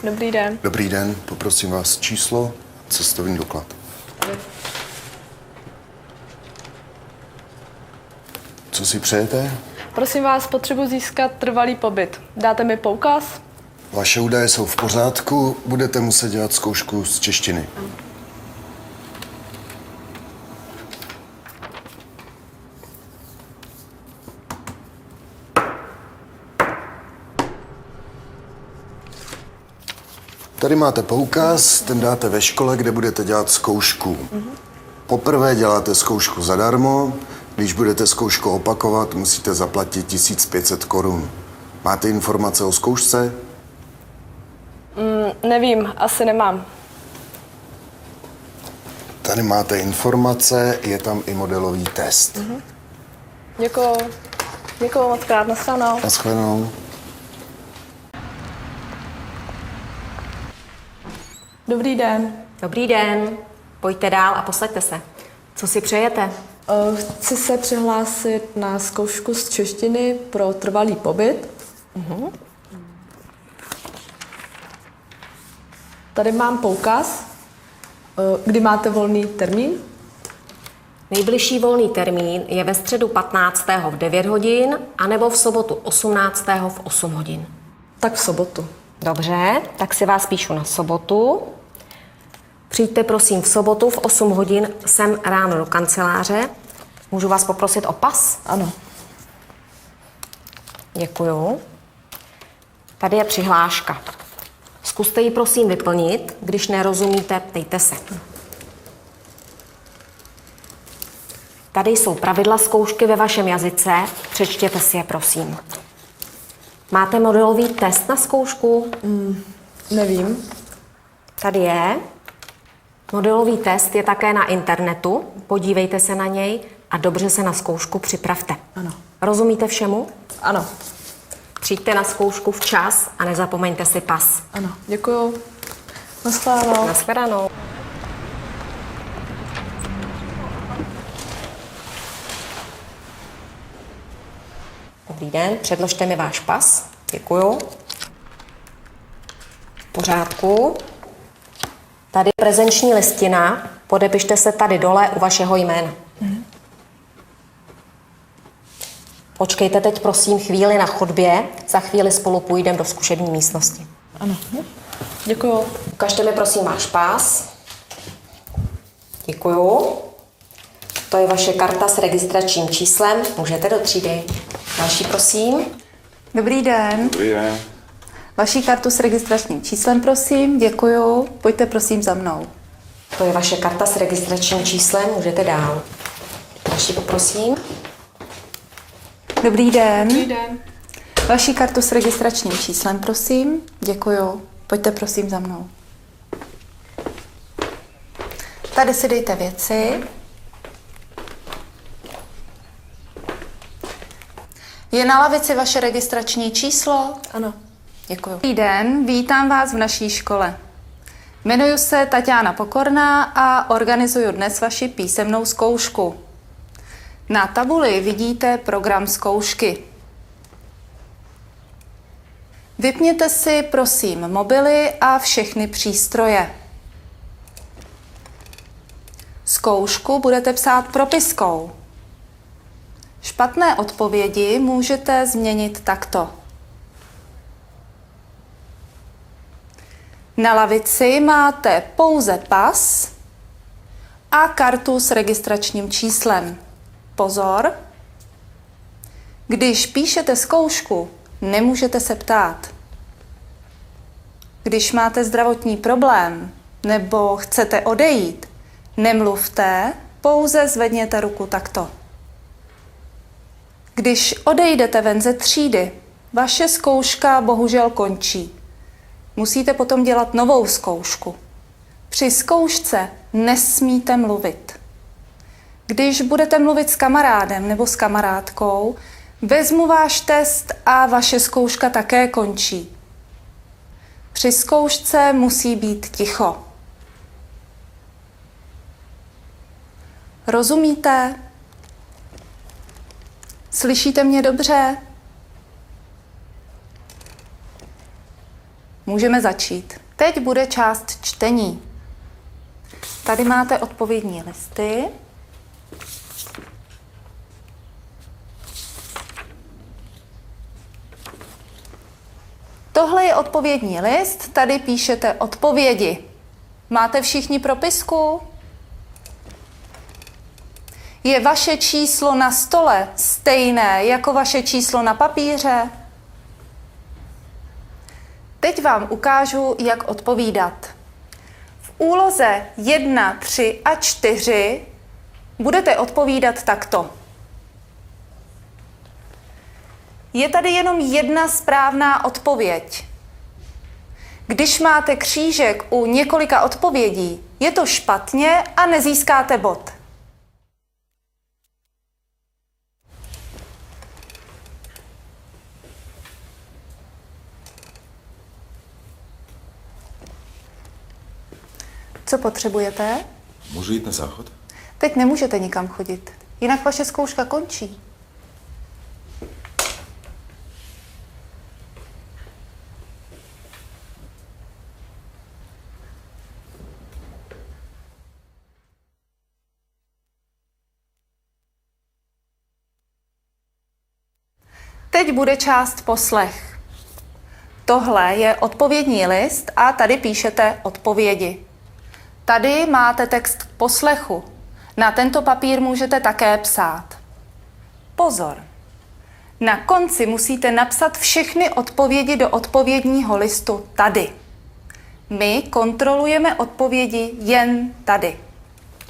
Dobrý den. Dobrý den, poprosím vás číslo, cestovní doklad. Co si přejete? Prosím vás, potřebuji získat trvalý pobyt. Dáte mi poukaz? Vaše údaje jsou v pořádku, budete muset dělat zkoušku z češtiny. Tady máte poukaz, ten dáte ve škole, kde budete dělat zkoušku. Poprvé děláte zkoušku zadarmo, když budete zkoušku opakovat, musíte zaplatit 1500 korun. Máte informace o zkoušce? Nevím, asi nemám. Tady máte informace, je tam i modelový test. Děkuju. Děkuju moc krát, nashledanou. Naschledanou. Dobrý den. Dobrý den. Pojďte dál a posaďte se. Co si přejete? Chci se přihlásit na zkoušku z češtiny pro trvalý pobyt. Tady mám poukaz. Kdy máte volný termín? Nejbližší volný termín je ve středu 15. v 9 hodin anebo v sobotu 18. v 8 hodin. Tak v sobotu. Dobře, tak si vás píšu na sobotu. Přijďte prosím v sobotu v 8 hodin sem ráno do kanceláře. Můžu vás poprosit o pas? Ano. Děkuju. Tady je přihláška. Zkuste ji prosím vyplnit. Když nerozumíte, ptejte se. Tady jsou pravidla zkoušky ve vašem jazyce. Přečtěte si je, prosím. Máte modelový test na zkoušku? Nevím. Tady je. Modelový test je také na internetu. Podívejte se na něj a dobře se na zkoušku připravte. Ano. Rozumíte všemu? Ano. Přijďte na zkoušku včas a nezapomeňte si pas. Ano. Děkuju. Nashledanou. Nashledanou. Dobrý den, předložte mi váš pas. Děkuju. V pořádku. Tady je prezenční listina. Podepište se tady dole u vašeho jména. Počkejte teď prosím chvíli na chodbě. Za chvíli spolu půjdeme do zkušební místnosti. Ano. Děkuju. Ukažte mi prosím váš pás. Děkuju. To je vaše karta s registračním číslem. Můžete do třídy. Další prosím. Dobrý den. Dobrý den. Vaši kartu s registračním číslem, prosím. Děkuju. Pojďte prosím za mnou. To je vaše karta s registračním číslem. Můžete dál. Další poprosím. Dobrý den. Dobrý den. Vaši kartu s registračním číslem, prosím. Děkuju. Pojďte prosím za mnou. Tady si dejte věci. Je na lavici vaše registrační číslo? Ano. Děkuji. Dobrý den, vítám vás v naší škole. Jmenuji se Tatiana Pokorná a organizuju dnes vaši písemnou zkoušku. Na tabuli vidíte program zkoušky. Vypněte si prosím mobily a všechny přístroje. Zkoušku budete psát propiskou. Špatné odpovědi můžete změnit takto. Na lavici máte pouze pas a kartu s registračním číslem. Pozor! Když píšete zkoušku, nemůžete se ptát. Když máte zdravotní problém nebo chcete odejít, nemluvte, pouze zvedněte ruku takto. Když odejdete ven ze třídy, vaše zkouška bohužel končí. Musíte potom dělat novou zkoušku. Při zkoušce nesmíte mluvit. Když budete mluvit s kamarádem nebo s kamarádkou, vezmu váš test a vaše zkouška také končí. Při zkoušce musí být ticho. Rozumíte? Slyšíte mě dobře? můžeme začít. Teď bude část čtení. Tady máte odpovědní listy. Tohle je odpovědní list, tady píšete odpovědi. Máte všichni propisku? Je vaše číslo na stole stejné jako vaše číslo na papíře? Teď vám ukážu, jak odpovídat. V úloze 1, 3 a 4 budete odpovídat takto. Je tady jenom jedna správná odpověď. Když máte křížek u několika odpovědí, je to špatně a nezískáte bod. Co potřebujete? Můžu jít na záchod? Teď nemůžete nikam chodit, jinak vaše zkouška končí. Teď bude část poslech. Tohle je odpovědní list a tady píšete odpovědi. Tady máte text k poslechu. Na tento papír můžete také psát. Pozor! Na konci musíte napsat všechny odpovědi do odpovědního listu tady. My kontrolujeme odpovědi jen tady.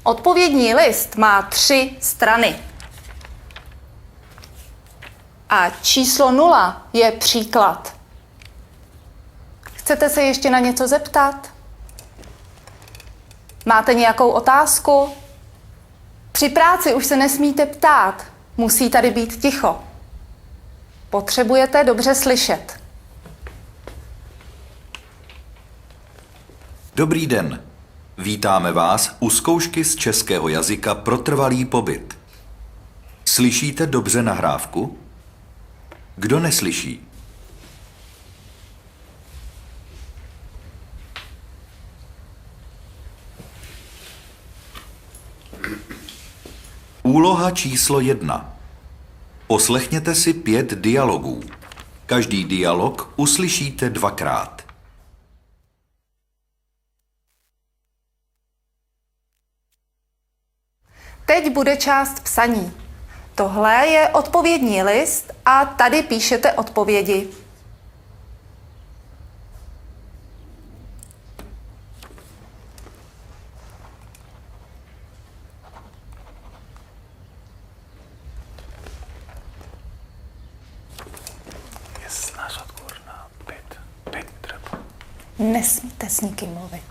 Odpovědní list má 3 strany. A číslo 0 je příklad. Chcete se ještě na něco zeptat? Máte nějakou otázku? Při práci už se nesmíte ptát. Musí tady být ticho. Potřebujete dobře slyšet. Dobrý den. Vítáme vás u zkoušky z českého jazyka pro trvalý pobyt. Slyšíte dobře nahrávku? Kdo neslyší? Úloha číslo 1. Poslechněte si 5 dialogů. Každý dialog uslyšíte 2krát. Teď bude část psaní. Tohle je odpovědní list a tady píšete odpovědi. Nesmíte s nikým mluvit.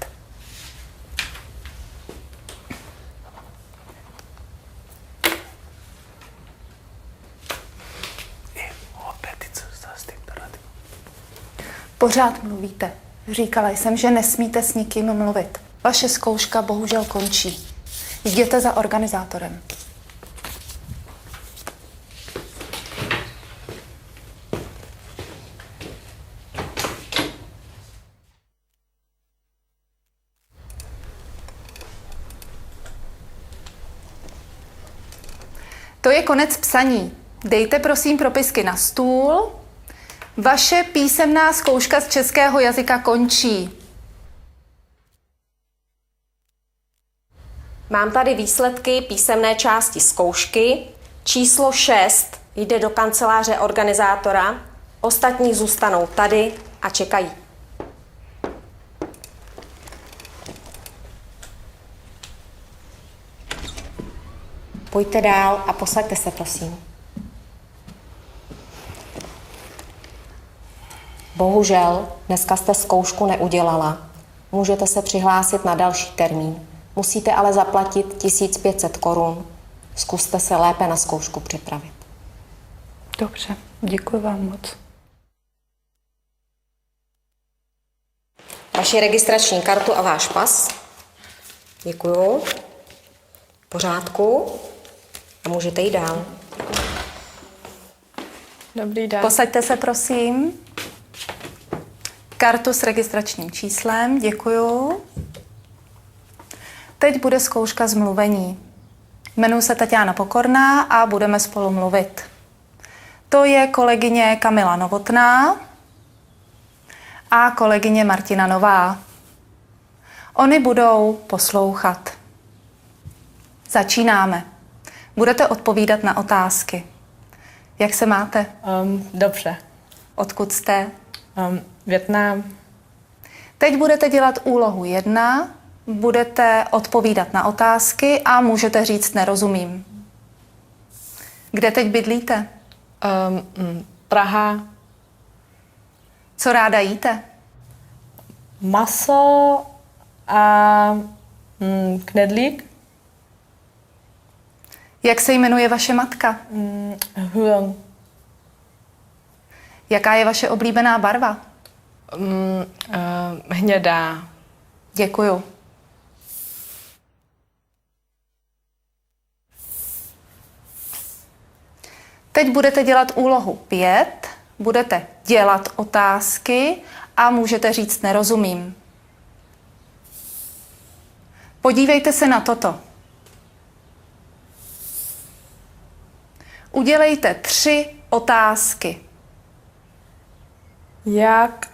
Pořád mluvíte. Říkala jsem, že nesmíte s nikým mluvit. Vaše zkouška bohužel končí. Jděte za organizátorem. To je konec psaní. Dejte prosím propisky na stůl. Vaše písemná zkouška z českého jazyka končí. Mám tady výsledky písemné části zkoušky. Číslo 6 jde do kanceláře organizátora, ostatní zůstanou tady a čekají. Pojďte dál a posaďte se, prosím. Bohužel, dneska jste zkoušku neudělala. Můžete se přihlásit na další termín. Musíte ale zaplatit 1500 korun. Zkuste se lépe na zkoušku připravit. Dobře, děkuji vám moc. Vaši registrační kartu a váš pas. Děkuju. V pořádku. A můžete jít dál. Dobrý den. Posaďte se, prosím. kartu s registračním číslem, děkuju. Teď bude zkouška z mluvení. Jmenuji se Tatiana Pokorná a budeme spolu mluvit. To je kolegyně Kamila Novotná a kolegyně Martina Nová. Oni budou poslouchat. Začínáme. Budete odpovídat na otázky. Jak se máte? Dobře. Odkud jste? Vietnam. Teď budete dělat úlohu 1, budete odpovídat na otázky a můžete říct nerozumím. Kde teď bydlíte? Praha. Co ráda jíte? Maso a knedlík. Jak se jmenuje vaše matka? Hương. Jaká je vaše oblíbená barva? Hnědá. Děkuju. Teď budete dělat úlohu 5, budete dělat otázky a můžete říct nerozumím. Podívejte se na toto. Udělejte 3 otázky. Jak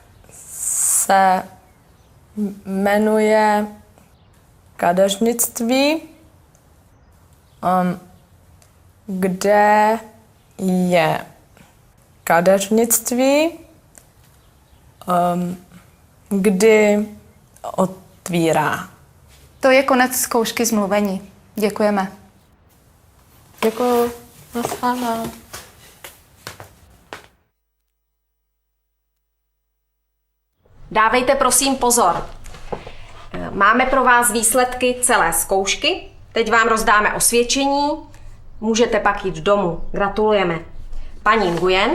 se jmenuje kadeřnictví? Kde je kadeřnictví? Kdy otvírá? To je konec zkoušky z mluvení. Děkujeme. Děkuji. Naschledanou. Dávejte prosím pozor. Máme pro vás výsledky celé zkoušky. Teď vám rozdáme osvědčení. Můžete pak jít domů. Gratulujeme. Paní Nguyen.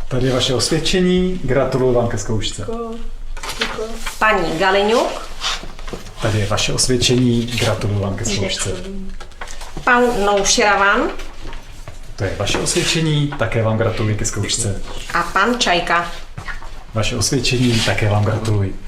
Tady je vaše osvědčení, gratuluju vám ke zkoušce. Paní Galiňuk. Tady je vaše osvědčení, gratuluju vám ke zkoušce. Pan Nouširavan. To je vaše osvědčení, také vám gratuluji ke zkoušce. A pan Čajka. Vaše osvědčení, také vám gratuluji.